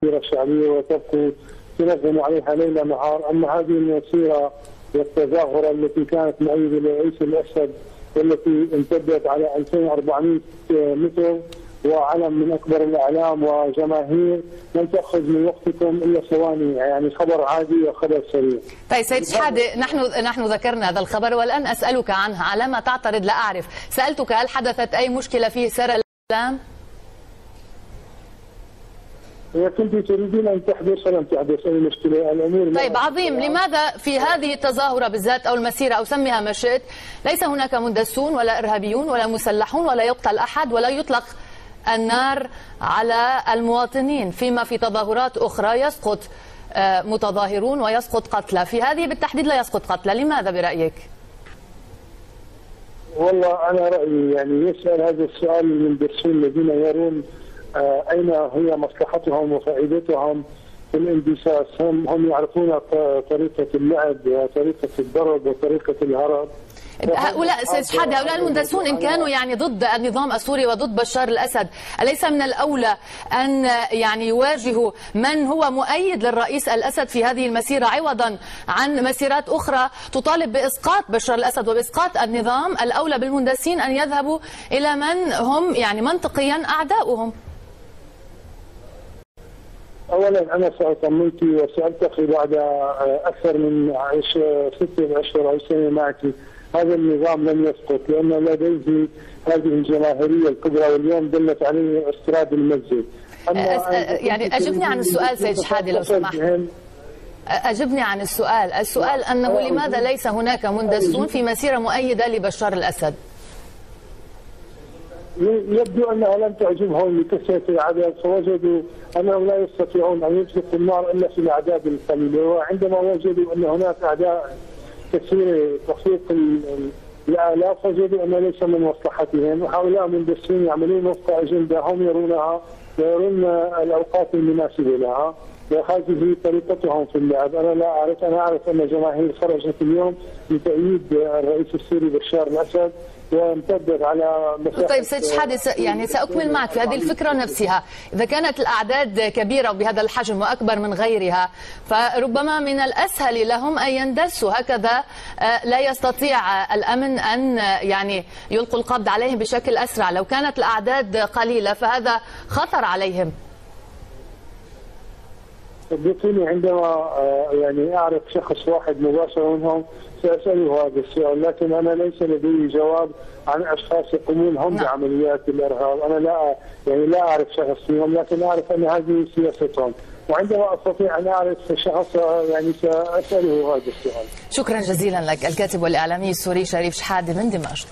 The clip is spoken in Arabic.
المسيرة الشعبية وتبقوا تنظموا عليها ليل نهار. أما هذه المسيرة والتظاهرة التي كانت مؤيدة لرئيس الأسد والتي امتدت على 2400 متر وعلم من أكبر الأعلام وجماهير لن تأخذ من وقتكم إلا ثواني، يعني خبر عادي وخبر سريع. طيب سيد شحادة، نحن ذكرنا هذا الخبر والآن أسألك عنها، على ما تعترض لا أعرف. سألتك هل حدثت أي مشكلة في سير الأعلام؟ إذا كنت تريدين أن تحدث ولم تحدث أي مشكلة الأمور. طيب عظيم، لماذا في هذه التظاهرة بالذات أو المسيرة أو سميها ما شئت ليس هناك مندسون ولا إرهابيون ولا مسلحون ولا يقتل أحد ولا يطلق النار على المواطنين، فيما في تظاهرات أخرى يسقط متظاهرون ويسقط قتلى، في هذه بالتحديد لا يسقط قتلى، لماذا برأيك؟ والله أنا رأيي يعني يسأل هذا السؤال المندسين الذين يرون أين هي مصلحتهم وفائدتهم في الاندساس. هم يعرفون طريقة اللعب وطريقة الضرب وطريقة الهرب. هؤلاء سيد شحادة، هؤلاء المندسون إن كانوا يعني ضد النظام السوري وضد بشار الأسد، أليس من الأولى أن يعني يواجهوا من هو مؤيد للرئيس الأسد في هذه المسيرة عوضا عن مسيرات أخرى تطالب بإسقاط بشار الأسد وبإسقاط النظام؟ الأولى بالمندسين أن يذهبوا إلى من هم يعني منطقيا أعداؤهم. اولا انا ساطمنك وسالت اخي بعد اكثر من 6 اشهر او سنه معك، هذا النظام لم يسقط لان لديه هذه الجماهيريه الكبرى واليوم دلت عليه استراد المسجد. يعني اجبني عن السؤال سيد شحادة لو سمحت. اجبني عن السؤال انه لماذا ليس هناك مندسون في مسيره مؤيده لبشار الاسد؟ يبدو انها لم تعجبهم لكثره العدد، فوجدوا انهم لا يستطيعون ان يطلقوا النار الا في الاعداد القليله، وعندما وجدوا ان هناك اعداء كثيره تفوق الالاف وجدوا ان ليس من مصلحتهم، وهؤلاء مندسين يعملون وفق اجنده هم يرونها ويرون الاوقات المناسبه لها، وهذه طريقتهم في اللعب. انا لا اعرف، انا اعرف ان جماهير خرجت اليوم لتأييد الرئيس السوري بشار الاسد وامتدت على مساحة. طيب سيد شحادة، يعني سأكمل معك في هذه الفكرة نفسها. إذا كانت الأعداد كبيرة وبهذا الحجم وأكبر من غيرها فربما من الأسهل لهم أن يندسوا، هكذا لا يستطيع الأمن أن يعني يلقوا القبض عليهم بشكل أسرع. لو كانت الأعداد قليلة فهذا خطر عليهم. صدقيني عندما يعني أعرف شخص واحد مباشرة منهم سأسأله هذا السؤال، لكن أنا ليس لدي جواب عن أشخاص يقومون هم بعمليات الإرهاب. أنا لا أعرف شخص فيهم، لكن أعرف أن هذه سياستهم، وعندما أستطيع أن أعرف شخص يعني سأسأله هذا السؤال. شكرا جزيلا لك الكاتب والإعلامي السوري شريف شحادة من دمشق.